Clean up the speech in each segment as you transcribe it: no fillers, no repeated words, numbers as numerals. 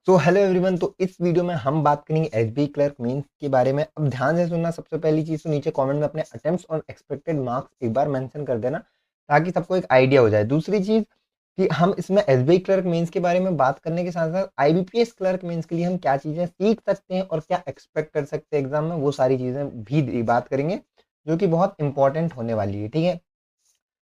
So hello everyone. तो इस video में हम बात करेंगे एसबीआई क्लर्क मेंस के बारे में। अब ध्यान से सुनना। सबसे पहली चीज़ तो नीचे कमेंट में अपने अटेम्प्ट्स और एक्सपेक्टेड मार्क्स एक बार मेंशन कर देना ताकि सबको एक आइडिया हो जाए। दूसरी चीज़ कि हम इसमें एसबीआई क्लर्क मेंस के बारे में बात करने के साथ साथ आईबीपीएस क्लर्क मेंस के लिए हम क्या चीज़ें सीख सकते हैं और क्या एक्सपेक्ट कर सकते हैं एग्जाम में, वो सारी चीज़ें भी बात करेंगे जो कि बहुत इंपॉर्टेंट होने वाली है। ठीक है,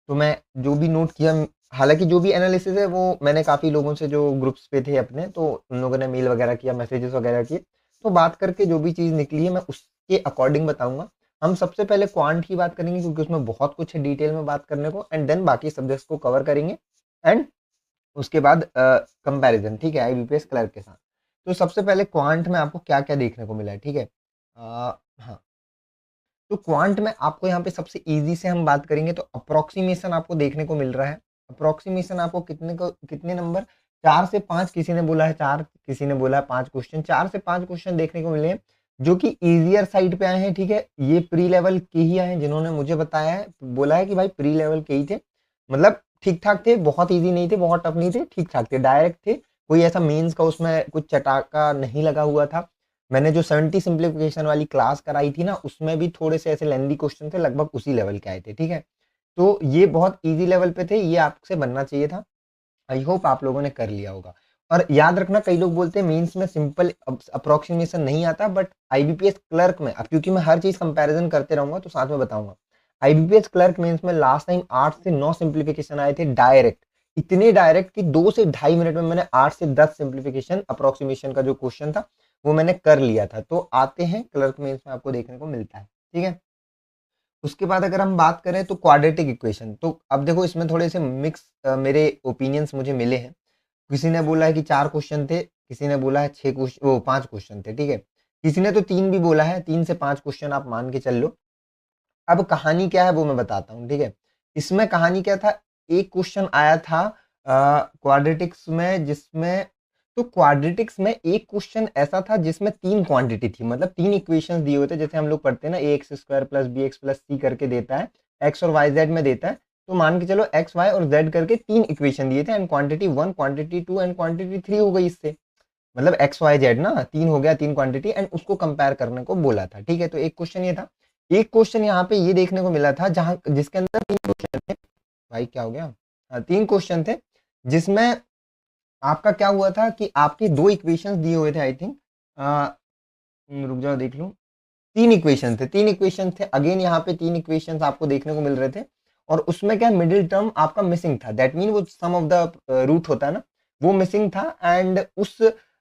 तो मैं जो भी नोट किया, हालांकि जो भी एनालिसिस है वो मैंने काफ़ी लोगों से जो ग्रुप्स पे थे अपने, तो उन लोगों ने मेल वगैरह किया, मैसेजेस वगैरह किए, तो बात करके जो भी चीज़ निकली है मैं उसके अकॉर्डिंग बताऊंगा। हम सबसे पहले क्वांट की बात करेंगे क्योंकि उसमें बहुत कुछ है डिटेल में बात करने को, एंड देन बाकी सब्जेक्ट्स को कवर करेंगे, एंड उसके बाद कंपैरिजन, ठीक है, आईबीपीएस क्लर्क के साथ। तो सबसे पहले क्वांट में आपको क्या क्या देखने को मिला है, ठीक है। हाँ, तो क्वांट में आपको यहाँ पे सबसे इजी से हम बात करेंगे तो अप्रोक्सीमेशन आपको देखने को मिल रहा है। अप्रोक्सीमेशन आपको कितने नंबर, 4 से 5, किसी ने बोला है 4, किसी ने बोला है 5 क्वेश्चन, 4 से 5 क्वेश्चन देखने को मिले हैं जो कि इजियर साइड पे आए हैं। ठीक है, ये प्री लेवल के ही आए हैं, जिन्होंने मुझे बताया है, बोला है कि भाई प्री लेवल के ही थे, मतलब ठीक ठाक थे, बहुत इजी नहीं थे, बहुत टफ नहीं थे, ठीक ठाक थे, डायरेक्ट थे। कोई ऐसा मीन्स का उसमें कुछ चटाका नहीं लगा हुआ था। मैंने जो 70 सिंप्लीफिकेशन वाली क्लास कराई थी ना, उसमें भी थोड़े से ऐसे लेंदी क्वेश्चन थे, लगभग उसी लेवल के आए थे। ठीक है, तो ये बहुत इजी लेवल पे थे, ये आपसे बनना चाहिए था। आई होप आप लोगों ने कर लिया होगा। और याद रखना, कई लोग बोलते हैं मेंस में सिंपल अप्रोक्सीमेशन नहीं आता, बट आईबीपीएस क्लर्क में, अब क्योंकि मैं हर चीज कंपैरिजन करते रहूंगा तो साथ में बताऊंगा, आईबीपीएस क्लर्क मेंस में लास्ट टाइम 8 से 9 सिंप्लीफिकेशन आए थे डायरेक्ट। इतने डायरेक्ट कि 2 से ढाई मिनट में मैंने 8 से 10 सिंप्लीफिकेशन अप्रोक्सीमेशन का जो क्वेश्चन था वो मैंने कर लिया था। तो आते हैं क्लर्क मेंस में आपको देखने को मिलता है। ठीक है, उसके बाद अगर हम बात करें तो क्वाड्रेटिक इक्वेशन, तो अब देखो इसमें थोड़े से मिक्स मेरे ओपिनियंस मुझे मिले हैं। किसी ने बोला है कि 4 क्वेश्चन थे, किसी ने बोला है 6 क्वेश्चन, वो 5 क्वेश्चन थे। ठीक है, किसी ने तो 3 भी बोला है, 3 से 5 क्वेश्चन आप मान के चल लो। अब कहानी क्या है वो मैं बताता हूँ। ठीक है, इसमें कहानी क्या था, एक क्वेश्चन आया था क्वाड्रेटिक्स में, जिसमें, तो क्वाड्रेटिक्स में एक क्वेश्चन ऐसा था जिसमें 3 क्वांटिटी थी, मतलब 3 इक्वेशंस दिए हुए थे, जैसे हम लोग पढ़ते हैं ना, A X square plus B X plus C करके देता है, एक्स और वाई जेड में देता है। तो मान के चलो एक्स वाई और जेड करके 3 इक्वेशन दिए थे, and quantity 1, quantity 2 and quantity 3 हो गई इससे, मतलब एक्स वाई जेड ना 3 हो गया, 3 क्वांटिटी, एंड उसको कंपेयर करने को बोला था। ठीक है, तो एक क्वेश्चन ये था। एक क्वेश्चन यहाँ पे ये देखने को मिला था जहां जिसके अंदर 3 क्वेश्चन थे। भाई क्या हो गया, हाँ 3 क्वेश्चन थे, जिसमें आपका क्या हुआ था कि आपके 2 इक्वेशंस दिए हुए थे, आई थिंक, रुक जाओ देख लूं, 3 इक्वेशन थे, 3 इक्वेशन थे, अगेन यहाँ पे 3 इक्वेशन आपको देखने को मिल रहे थे। और उसमें क्या, मिडिल टर्म आपका मिसिंग था, दैट मीन वो सम ऑफ द रूट होता है ना, वो मिसिंग था। एंड उस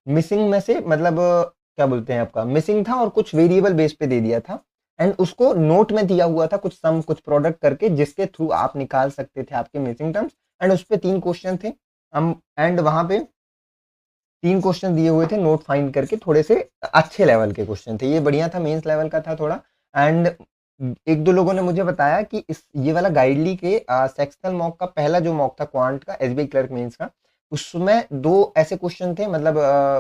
मिसिंग में से, मतलब क्या बोलते हैं, आपका मिसिंग था और कुछ वेरिएबल बेस पे दे दिया था, एंड उसको नोट में दिया हुआ था कुछ सम, कुछ प्रोडक्ट करके, जिसके थ्रू आप निकाल सकते थे आपके मिसिंग टर्म्स। एंड उस पे 3 क्वेश्चन थे हम, एंड वहां पे 3 क्वेश्चन दिए हुए थे नोट फाइंड करके, थोड़े से अच्छे लेवल के क्वेश्चन थे, ये बढ़िया था, मेंस लेवल का था थोड़ा। एंड एक दो लोगों ने मुझे बताया कि इस ये वाला गाइडली के सेक्शनल मॉक का पहला जो मॉक था क्वांट का, एसबीआई क्लर्क मेंस का, उसमें 2 ऐसे क्वेश्चन थे, मतलब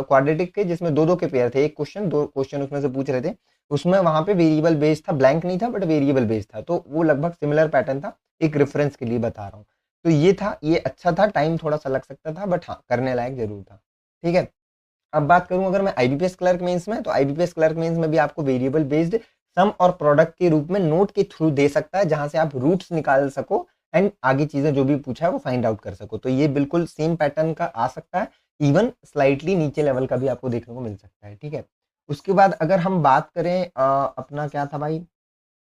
क्वाड्रेटिक के, जिसमें 2-2 के पेयर थे, एक क्वेश्चन 2 क्वेश्चन उसमें से पूछ रहे थे। उसमें वहां पे वेरिएबल बेस्ड था, ब्लैंक नहीं था, बट वेरिएबल बेस्ड था, तो वो लगभग सिमिलर पैटर्न था, एक रेफरेंस के लिए बता रहा हूँ। तो ये था, ये अच्छा था, टाइम थोड़ा सा लग सकता था, बट हाँ करने लायक जरूर था। ठीक है, अब बात करूं अगर मैं आईबीपीएस क्लर्क मेंस में, तो आईबीपीएस क्लर्क मेंस में भी आपको वेरिएबल बेस्ड सम और प्रोडक्ट के रूप में नोट के थ्रू दे सकता है, जहां से आप रूट्स निकाल सको एंड आगे चीजें जो भी पूछा है वो फाइंड आउट कर सको। तो ये बिल्कुल सेम पैटर्न का आ सकता है, इवन स्लाइटली नीचे लेवल का भी आपको देखने को मिल सकता है। ठीक है, उसके बाद अगर हम बात करें अपना क्या था भाई,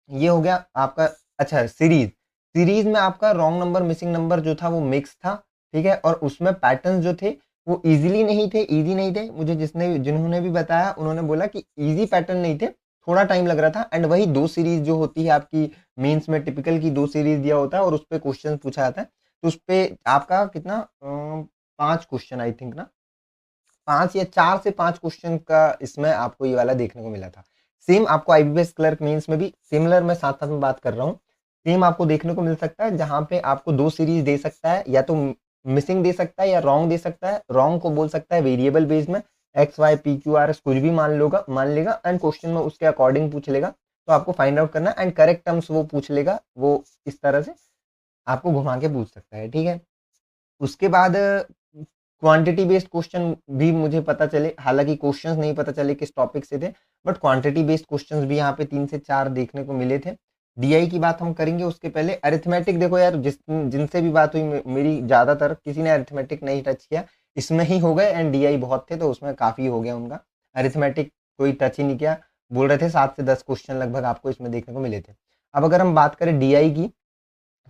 ये हो गया आपका, अच्छा सीरीज, सीरीज में आपका रॉन्ग नंबर मिसिंग नंबर जो था वो मिक्स था। ठीक है, और उसमें पैटर्न्स जो थे वो इजीली नहीं थे, इजी नहीं थे, मुझे जिन्होंने भी बताया उन्होंने बोला कि इजी पैटर्न नहीं थे, थोड़ा टाइम लग रहा था। एंड वही 2 सीरीज जो होती है आपकी मेंस में, टिपिकल की 2 सीरीज दिया होता है और उस पर क्वेश्चन पूछा जाता है, तो उस पर आपका कितना 5 क्वेश्चन आई थिंक ना, 4 से 5 क्वेश्चन का इसमें आपको ये वाला देखने को मिला था। सेम आपको आईबीपीएस क्लर्क मेंस में भी सिमिलर, मैं साथ साथ में बात कर रहा हूँ, सेम आपको देखने को मिल सकता है, जहां पे आपको 2 सीरीज दे सकता है, या तो मिसिंग दे सकता है या रॉन्ग दे सकता है। रॉन्ग को बोल सकता है वेरिएबल बेस में, X Y P Q R S कुछ भी मान लेगा, एंड क्वेश्चन में उसके अकॉर्डिंग पूछ लेगा, तो आपको फाइंड आउट करना, एंड करेक्ट टर्म्स वो पूछ लेगा, वो इस तरह से आपको घुमा के पूछ सकता है। ठीक है, उसके बाद क्वांटिटी बेस्ड क्वेश्चन भी मुझे पता चले, हालांकि क्वेश्चंस नहीं पता चले किस टॉपिक से थे, बट क्वांटिटी बेस्ड क्वेश्चंस भी यहाँ पे 3 से 4 देखने को मिले थे। डीआई की बात हम करेंगे, उसके पहले अरिथमेटिक। देखो यार, जिनसे भी बात हुई मेरी, ज़्यादातर किसी ने अरिथमेटिक नहीं टच किया, इसमें ही हो गए, एंड डीआई बहुत थे तो उसमें काफ़ी हो गया उनका। अरिथमेटिक कोई टच ही नहीं किया, बोल रहे थे 7 से 10 क्वेश्चन लगभग आपको इसमें देखने को मिले थे। अब अगर हम बात करें डीआई की,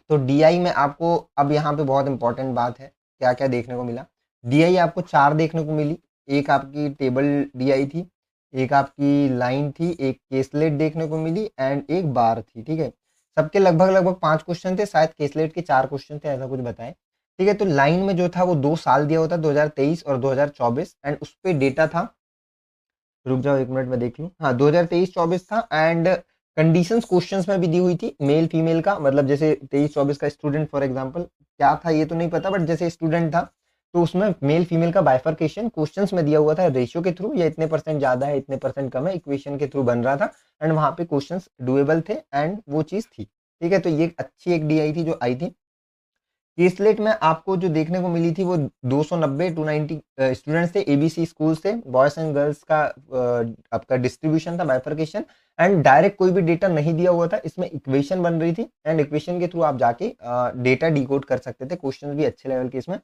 तो डीआई में आपको अब यहाँ पे बहुत इंपॉर्टेंट बात है, क्या क्या देखने को मिला। डीआई आपको 4 देखने को मिली। एक आपकी टेबल डीआई थी, एक आपकी लाइन थी, एक केसलेट देखने को मिली, एंड एक बार थी। ठीक है, सबके लगभग लगभग 5 क्वेश्चन थे, शायद केसलेट के 4 क्वेश्चन थे, ऐसा कुछ बताएं। ठीक है, तो लाइन में जो था वो 2 साल दिया होता, 2023 और 2024, एंड उस पर डेटा था, रुक जाओ 1 मिनट में देख लूँ, हाँ 2023-24 था। एंड कंडीशंस क्वेश्चंस में भी दी हुई थी, मेल फीमेल का, मतलब जैसे 23-24 का स्टूडेंट फॉर एग्जांपल क्या था ये तो नहीं पता, बट जैसे स्टूडेंट था तो उसमें मेल फीमेल का बाइफर्केशन क्वेश्चंस में दिया हुआ था, रेशियो के थ्रू, या इतने परसेंट ज्यादा है इतने परसेंट कम है, इक्वेशन के थ्रू बन रहा था, एंड वहां पे क्वेश्चंस डुएबल थे, एंड वो चीज थी। ठीक है, तो ये अच्छी एक डीआई थी जो आई थी। केसलेट में आपको जो देखने को मिली थी वो 290 290 स्टूडेंट्स थे, एबीसी स्कूल से, बॉयज एंड गर्ल्स का आपका डिस्ट्रीब्यूशन था, बाइफर्केशन, एंड डायरेक्ट कोई भी डेटा नहीं दिया हुआ था, इसमें इक्वेशन बन रही थी, एंड इक्वेशन के थ्रू आप जाके डेटा डिकोड कर सकते थे। क्वेश्चन भी अच्छे लेवल के इसमें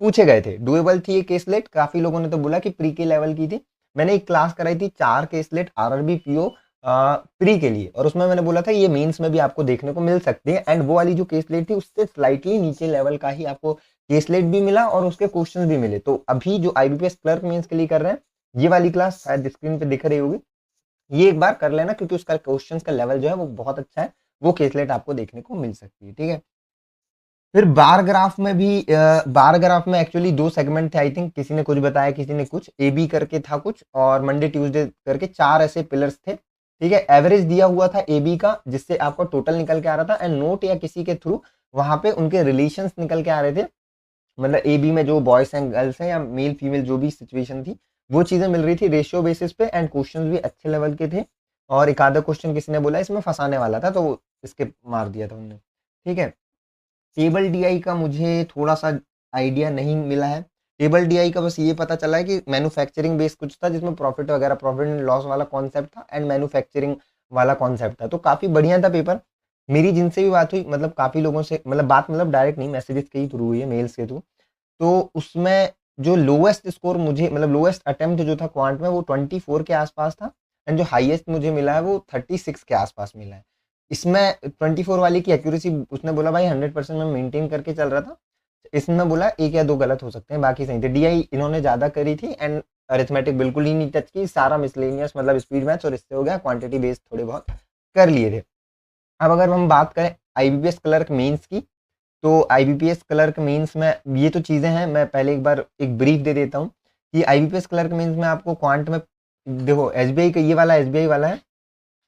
पूछे गए थे, डुएबल थी ये केसलेट। काफी लोगों ने तो बोला कि प्री के लेवल की थी। मैंने एक क्लास कराई थी 4 केसलेट आरआरबी पीओ प्री के लिए, और उसमें मैंने बोला था ये मेंस में भी आपको देखने को मिल सकती है, एंड वो वाली जो केसलेट थी उससे स्लाइटली नीचे लेवल का ही आपको केसलेट भी मिला और उसके क्वेश्चंस भी मिले। तो अभी जो आईबीपीएस क्लर्क मेंस के लिए कर रहे हैं, ये वाली क्लास शायद स्क्रीन पे दिख रही होगी, ये एक बार कर लेना, क्योंकि उसका क्वेश्चंस का लेवल जो है वो बहुत अच्छा है, वो केसलेट आपको देखने को मिल सकती है। ठीक है, फिर बार ग्राफ में भी बार ग्राफ में एक्चुअली 2 सेगमेंट थे, आई थिंक किसी ने कुछ बताया, किसी ने कुछ, ए बी करके था कुछ, और मंडे ट्यूसडे करके 4 ऐसे पिलर्स थे। ठीक है, एवरेज दिया हुआ था ए बी का, जिससे आपको टोटल निकल के आ रहा था, एंड नोट या किसी के थ्रू वहां पे उनके रिलेशंस निकल के आ रहे थे, मतलब ए बी में जो बॉयज एंड गर्ल्स हैं या मेल फीमेल जो भी सिचुएशन थी, वो चीजें मिल रही थी रेशियो बेसिस पे, एंड क्वेश्चन भी अच्छे लेवल के थे। और एक आधा क्वेश्चन किसी ने बोला इसमें फंसाने वाला था, तो वो इसके मार दिया था उन्होंने। ठीक है, टेबल डीआई का मुझे थोड़ा सा आइडिया नहीं मिला है। टेबल डीआई का बस ये पता चला है कि मैन्युफैक्चरिंग बेस्ड कुछ था, जिसमें प्रॉफिट वगैरह, प्रॉफिट एंड लॉस वाला कॉन्सेप्ट था, एंड मैन्युफैक्चरिंग वाला कॉन्सेप्ट था, तो काफी बढ़िया था पेपर। मेरी जिनसे भी बात हुई, मतलब काफी लोगों से, मतलब बात मतलब डायरेक्ट नहीं, मैसेजेस के ही थ्रू हुई है, मेल्स के थ्रू, तो उसमें जो लोएस्ट स्कोर मुझे, मतलब लोएस्ट अटेम्प्ट जो था क्वांट में, वो 24 के आसपास था, एंड जो हाईएस्ट मुझे मिला है वो 36 के आसपास मिला है। इसमें 24 वाले की एक्यूरेसी उसने बोला भाई 100% में मेंटेन करके चल रहा था, इसमें बोला एक या दो गलत हो सकते हैं, बाकी सही थे। डीआई इन्होंने ज्यादा करी थी, एंड अरिथमेटिक बिल्कुल ही नहीं टच की, सारा मिसलेनियस मतलब स्पीड मैथ्स और इससे हो गया, क्वांटिटी बेस्ड थोड़े बहुत कर लिए थे। अब अगर हम बात करें आईबीपीएस क्लर्क मेंस की, तो आईबीपीएस क्लर्क मेंस में ये तो चीजें हैं, मैं पहले एक बार एक ब्रीफ दे देता हूँ कि आईबीपीएस क्लर्क मेंस में आपको क्वांट में, देखो एसबीआई का ये वाला एसबीआई वाला है,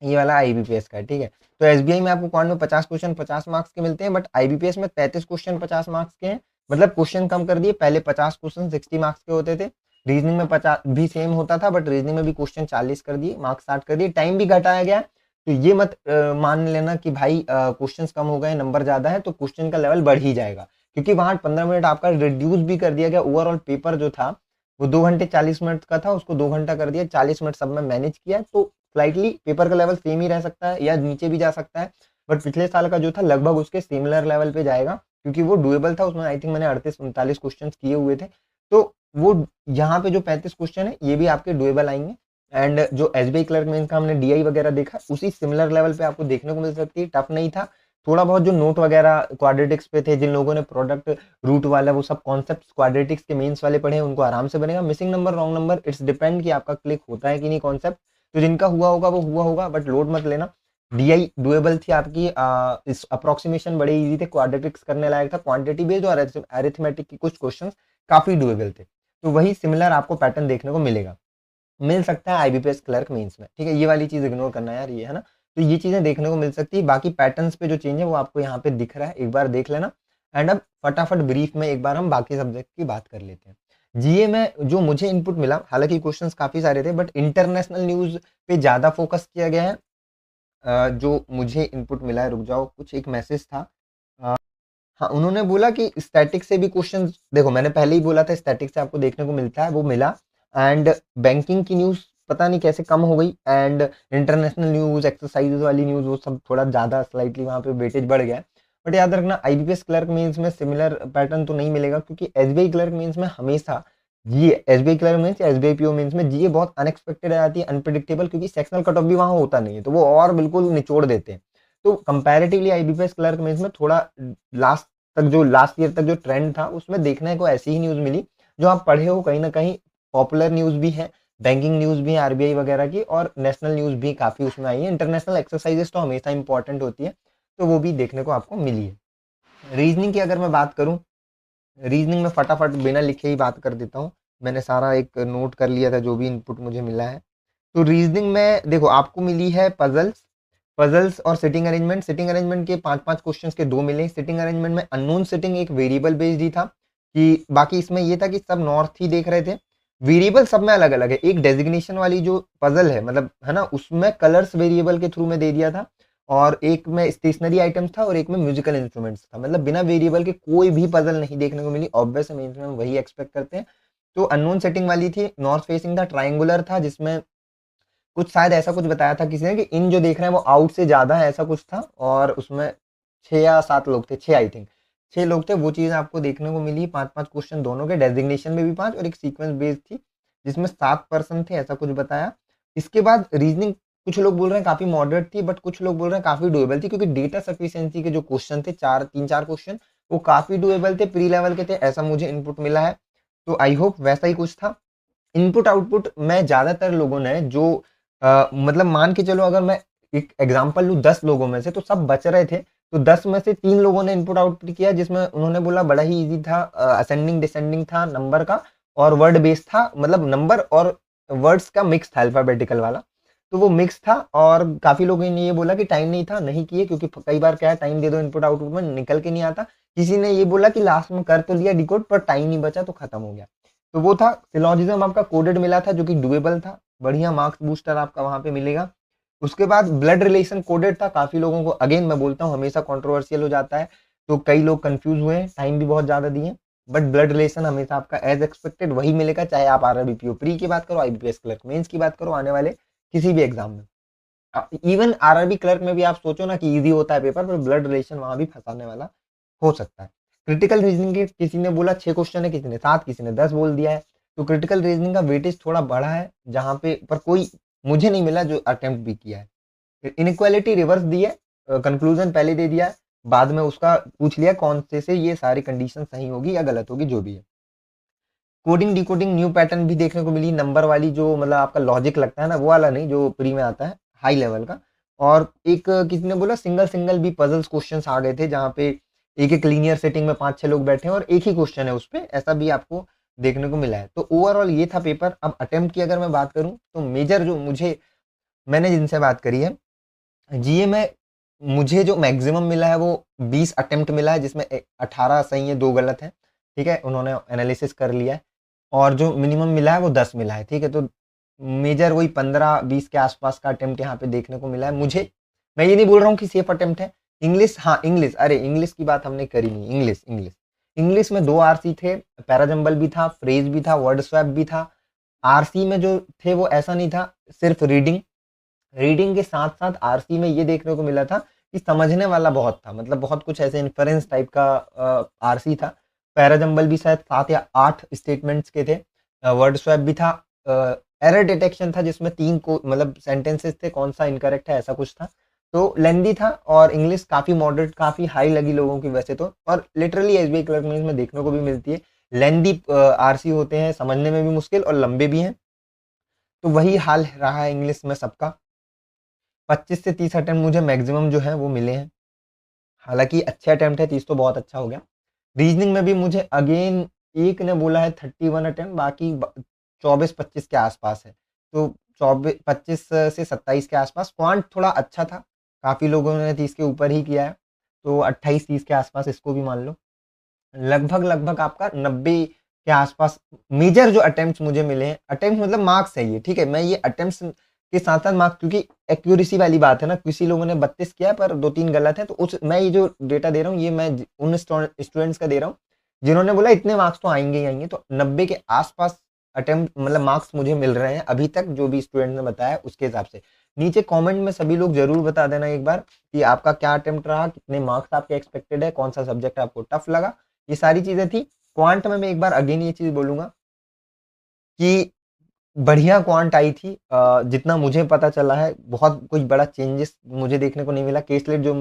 ये वाला आईबीपीएस का है। ठीक है, तो एसबीआई में आपको क्वांट में 50 क्वेश्चन 50 मार्क्स के मिलते हैं, बट आईबीपीएस में 33 क्वेश्चन 50 मार्क्स के हैं, मतलब क्वेश्चन कम कर दिए, पहले 50 क्वेश्चन 60 मार्क्स के होते थे, रीजनिंग में 50 भी सेम होता था, बट रीजनिंग में भी क्वेश्चन 40 कर दिए, मार्क्स 60 कर दिए, टाइम भी घटाया गया। तो ये मत मान लेना कि भाई क्वेश्चन कम हो गए, नंबर ज्यादा है तो क्वेश्चन का लेवल बढ़ ही जाएगा, क्योंकि वहां 15 मिनट आपका रिड्यूस भी कर दिया गया। ओवरऑल पेपर जो था वो 2 घंटे 40 मिनट का था, उसको 2 घंटा कर दिया, 40 मिनट सब में मैनेज किया, तो स्लाइटली पेपर का लेवल सेम ही रह सकता है या नीचे भी जा सकता है, बट पिछले साल का जो था लगभग उसके सिमिलर लेवल पे जाएगा, क्योंकि वो डुएबल था, उसमें आई थिंक मैंने 38-39 क्वेश्चन किए हुए थे, तो वो यहाँ पे जो 35 क्वेश्चन है ये भी आपके डुएबल आएंगे। एंड जो एसबीआई क्लर्क में इनका हमने डीआई वगैरह देखा, उसी सिमिलर लेवल पे आपको देखने को मिल सकती है, टफ नहीं था। थोड़ा बहुत जो नोट वगैरह क्वाड्रेटिक्स पे थे, जिन लोगों ने प्रोडक्ट रूट वाला वो सब कॉन्सेप्ट क्वाड्रेटिक्स के मेंस वाले पढ़े हैं, उनको आराम से बनेगा। Missing number wrong number it's depend कि आपका क्लिक होता है कि नहीं कॉन्सेप्ट, तो जिनका हुआ होगा वो हुआ होगा, बट लोड मत लेना। डीआई डुएबल थी आपकी, इस अप्रोक्सीमेशन बड़े इजी थे, क्वाड्रेटिक्स करने लायक था, क्वांटिटी बेस्ड और अरिथमेटिक की कुछ क्वेश्चंस काफी डुएबल थे, तो वही सिमिलर आपको पैटर्न देखने को मिलेगा, मिल सकता है आईबीपीएस क्लर्क मेंस में। ठीक है, ये वाली चीज इग्नोर करना है यार, ये है ना, तो ये चीजें देखने को मिल सकती है। बाकी पैटर्न्स पे जो चेंज है वो आपको यहाँ पे दिख रहा है, एक बार देख लेना। एंड अब फटाफट ब्रीफ में एक बार हम बाकी सब्जेक्ट की बात कर लेते हैं। जीए में जो मुझे इनपुट मिला, हालांकि क्वेश्चंस काफी सारे थे, बट इंटरनेशनल न्यूज पे ज्यादा फोकस किया गया है। जो मुझे इनपुट मिला है, रुक जाओ, कुछ एक मैसेज था, हाँ, उन्होंने बोला कि स्टैटिक से भी क्वेश्चन, देखो मैंने पहले ही बोला था स्टैटिक से आपको देखने को मिलता है, वो मिला। एंड बैंकिंग की न्यूज़ पता नहीं कैसे कम हो गई, एंड इंटरनेशनल न्यूज़, एक्सरसाइजेज वाली न्यूज़, वो सब थोड़ा ज़्यादा स्लाइटली वहाँ पे वेटेज बढ़ गया है। बट याद रखना आईबीपीएस क्लर्क मेंस में सिमिलर पैटर्न तो नहीं मिलेगा, क्योंकि एसबीआई क्लर्क मेंस में हमेशा जीए, एसबीआई क्लर्क मेंस या एसबीआई पीओ मेंस में जीए बहुत अनएक्सपेक्टेड आ जाती है, अनप्रिडिक्टेबल, क्योंकि सेक्शनल कट ऑफ भी वहाँ होता नहीं है, तो वो और बिल्कुल निचोड़ देते हैं। तो कंपैरेटिवली आईबीपीएस क्लर्क मेंस में थोड़ा लास्ट ईयर तक जो ट्रेंड था उसमें देखने को ऐसी ही न्यूज़ मिली जो आप पढ़े हो कहीं ना कहीं। पॉपुलर न्यूज़ भी है, बैंकिंग न्यूज़ भी है आरबीआई वगैरह की, और नेशनल न्यूज़ भी काफ़ी उसमें आई है। इंटरनेशनल एक्सरसाइजेस तो हमेशा इंपॉर्टेंट होती है, तो वो भी देखने को आपको मिली है। रीजनिंग की अगर मैं बात करूं, रीजनिंग में फटाफट बिना लिखे ही बात कर देता हूँ। मैंने सारा एक नोट कर लिया था जो भी इनपुट मुझे मिला है। तो रीजनिंग में देखो आपको मिली है पजल्स, पजल्स और सिटिंग अरेंजमेंट। सिटिंग अरेंजमेंट के 5-5 क्वेश्चंस के 2 मिले। सिटिंग अरेंजमेंट में अननोन सिटिंग एक वेरिएबल बेस्ड ही था, कि बाकी इसमें ये था कि सब नॉर्थ ही देख रहे थे। वेरिएबल सब में अलग अलग है। एक डेजिग्नेशन वाली जो पजल है, मतलब है ना, उसमें कलर्स वेरिएबल के थ्रू में दे दिया था, और एक में स्टेशनरी आइटम्स था, और एक में म्यूजिकल इंस्ट्रूमेंट्स था। मतलब बिना वेरिएबल के कोई भी पजल नहीं देखने को मिली। ऑब्वियस है, हम वही एक्सपेक्ट करते हैं। तो अननोन सेटिंग वाली थी, नॉर्थ फेसिंग था, ट्राइंगुलर था, जिसमें कुछ शायद ऐसा कुछ बताया था किसी ने कि इन जो देख रहे हैं वो आउट से ज्यादा है, ऐसा कुछ था। और उसमें 6 या 7 लोग थे, 6 आई थिंक, 6 लोग थे। वो चीज आपको देखने को मिली। 5-5 क्वेश्चन दोनों के, डेजिग्नेशन में भी 5 और एक सीक्वेंस बेस्ड थी जिसमें 7 पर्सन थे, ऐसा कुछ बताया। इसके बाद रीजनिंग, कुछ लोग बोल रहे हैं काफी मॉडरेट थी, बट कुछ लोग बोल रहे हैं काफी डुएबल थी, क्योंकि डेटा सफिशिएंसी के जो क्वेश्चन थे, 3-4 क्वेश्चन, वो काफी डुएबल थे, प्री लेवल के थे, ऐसा मुझे इनपुट मिला है। तो आई होप वैसा ही कुछ था। इनपुट आउटपुट में ज्यादातर लोगों ने जो मतलब मान के चलो, अगर मैं एक एग्जांपल लूँ 10 लोगों में से, तो सब बच रहे थे, तो 10 में से 3 लोगों ने इनपुट आउटपुट किया, जिसमें उन्होंने बोला बड़ा ही इजी था, असेंडिंग डिसेंडिंग था नंबर का, और वर्ड बेस्ड था, मतलब नंबर और वर्ड्स का मिक्स था, अल्फाबेटिकल वाला। तो वो मिक्स था। और काफी लोगों ने ये बोला कि टाइम नहीं था, नहीं किए, क्योंकि कई बार क्या है, टाइम दे दो इनपुट आउटपुट में निकल के नहीं आता। किसी ने ये बोला कि लास्ट में कर तो लिया डिकोड, पर टाइम नहीं बचा तो खत्म हो गया। तो वो था सिलॉजिज्म आपका कोडेड मिला था, जो कि डुएबल था, बढ़िया मार्क्स बूस्टर आपका वहां पे मिलेगा। उसके बाद ब्लड रिलेशन कोडेड था। काफी लोगों को, अगेन मैं बोलता हूँ, हमेशा कंट्रोवर्शियल हो जाता है, तो कई लोग कंफ्यूज हुए, टाइम भी बहुत ज्यादा दिए। बट ब्लड रिलेशन हमेशा आपका एज एक्सपेक्टेड वही मिलेगा, चाहे आप आरआरबी पीओ प्री की बात करो, आईबीपीएस क्लर्क मेंस की बात करो, आने वाले किसी भी एग्जाम में। इवन आरआरबी क्लर्क में भी आप सोचो ना कि इजी होता है पेपर, पर ब्लड रिलेशन वहां भी फंसाने वाला हो सकता है। क्रिटिकल रीजनिंग के किसी ने बोला 6 क्वेश्चन है, किसी ने 7, किसी ने 10 बोल दिया है। तो क्रिटिकल रीजनिंग का वेटेज थोड़ा बढ़ा है, जहां पे पर कोई मुझे नहीं मिला जो अटेम्प्ट भी किया है। इनइक्वालिटी रिवर्स दी है, कंक्लूजन पहले दे दिया है, बाद में उसका पूछ लिया कौन से ये सारी कंडीशन सही होगी या गलत होगी, जो भी है। कोडिंग डिकोडिंग न्यू पैटर्न भी देखने को मिली, नंबर वाली जो मतलब आपका लॉजिक लगता है ना, वो वाला नहीं जो प्री में आता है, हाई लेवल का। और एक किसी ने बोला सिंगल सिंगल भी पजल्स क्वेश्चंस आ गए थे, जहाँ पे एक एक लीनियर सेटिंग में 5-6 लोग बैठे हैं और एक ही क्वेश्चन है उस पे, ऐसा भी आपको देखने को मिला है। तो ओवरऑल ये था पेपर। अब अटेम्प्ट की अगर मैं बात करूं, तो मेजर जो मुझे, मैंने जिनसे बात करी है जीए में, मुझे जो मैक्सिमम मिला है वो 20 अटेम्प्ट मिला है, जिसमें 18 सही है, 2 गलत है। ठीक है, उन्होंने एनालिसिस कर लिया है। और जो मिनिमम मिला है वो 10 मिला है। ठीक है, तो मेजर वही 15-20 के आसपास का अटेम्प्ट यहाँ पे देखने को मिला है मुझे। मैं ये नहीं बोल रहा हूँ कि सेफ अटेम्प्ट है। इंग्लिश, हाँ इंग्लिश, अरे इंग्लिश की बात हमने करी नहीं। इंग्लिश इंग्लिश इंग्लिश में 2 आरसी थे, पैराजम्बल भी था, फ्रेज भी था, वर्ड स्वैप भी था। आरसी में जो थे वो ऐसा नहीं था सिर्फ रीडिंग, रीडिंग के साथ साथ आरसी में ये देखने को मिला था कि समझने वाला बहुत था, मतलब बहुत कुछ ऐसे इन्फ्रेंस टाइप का आरसी था। पैराजम्बल भी शायद 7 या 8 स्टेटमेंट्स के थे। वर्ड स्वैप भी था। एरर डिटेक्शन था, जिसमें 3 को मतलब सेंटेंसेस थे, कौन सा इनकरेक्ट है ऐसा कुछ था। तो लेंदी था, और इंग्लिश काफी मॉडरेट, काफी हाई लगी लोगों की वैसे तो। और लिटरली एसबीआई क्लर्क में देखने को भी मिलती है, लेंदी आरसी होते हैं, समझने में भी मुश्किल और लंबे भी हैं। तो वही हाल रहा है इंग्लिश में सबका। 25 से 30 अटेम्प्ट मुझे मैक्सिमम जो है वो मिले हैं। हालांकि अच्छे अटेम्प्ट है, 30 तो बहुत अच्छा हो गया। रीजनिंग में भी मुझे अगेन एक ने बोला है 31 अटेम्प्ट, बाकी 24-25 के आसपास है। तो 25 से 27 के आसपास। क्वांट थोड़ा अच्छा था, काफ़ी लोगों ने 30 के ऊपर ही किया है, तो 28-30 के आसपास इसको भी मान लो। लगभग लगभग आपका 90 के आसपास मेजर जो अटेम्प्ट मुझे मिले हैं। अटेम्प्ट मतलब मार्क्स है ये, ठीक है, मैं ये अटेम्प्ट के साथ साथ मार्क्स, क्योंकि एक्यूरेसी वाली बात है ना, किसी लोगों ने 32 किया पर 2-3 गलत है, तो उस मैं ये जो डेटा दे रहा हूँ ये मैं उन स्टूडेंट्स का दे रहा हूँ जिन्होंने बोला इतने मार्क्स तो आएंगे ही आएंगे। तो 90 के आसपास अटेम्प्ट मतलब मार्क्स मुझे मिल रहे हैं अभी तक, जो भी स्टूडेंट ने बताया उसके हिसाब से। नीचे कमेंट में सभी लोग जरूर बता देना एक बार कि आपका क्या अटेम्प्ट रहा, कितने मार्क्स आपके एक्सपेक्टेड है, कौन सा सब्जेक्ट आपको टफ लगा, ये सारी चीजें थी। क्वांट में मैं एक बार अगेन ये चीज बोलूंगा कि बढ़िया क्वांट आई थी। जितना मुझे पता चला है बहुत कुछ बड़ा चेंजेस मुझे देखने को नहीं मिला। केसलेट जो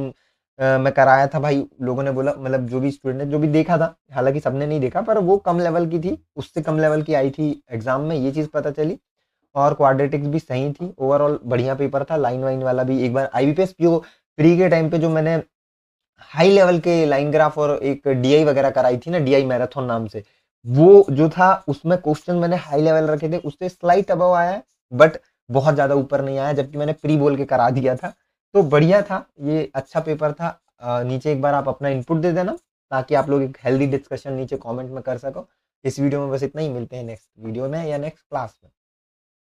मैं कराया था भाई, लोगों ने बोला मतलब जो भी स्टूडेंट ने जो भी देखा था, हालांकि सबने नहीं देखा पर वो कम लेवल की थी, उससे कम लेवल की आई थी एग्जाम में, ये चीज़ पता चली। और क्वाड्रेटिक्स भी सही थी, ओवरऑल बढ़िया पेपर था। लाइन वाइन वाला भी एक बार आईबीपीएस जो प्री के टाइम पे जो मैंने हाई लेवल के लाइन ग्राफ और एक डीआई वगैरह कराई थी ना, डीआई मैराथन नाम से, वो जो था उसमें क्वेश्चन मैंने हाई लेवल रखे थे, उससे स्लाइट अबव आया है बट बहुत ज्यादा ऊपर नहीं आया, जबकि मैंने प्री बोल के करा दिया था। तो बढ़िया था, ये अच्छा पेपर था। नीचे एक बार आप अपना इनपुट दे देना ताकि आप लोग एक हेल्दी डिस्कशन नीचे कमेंट में कर सको। इस वीडियो में बस इतना ही, मिलते हैं नेक्स्ट वीडियो में या नेक्स्ट क्लास में।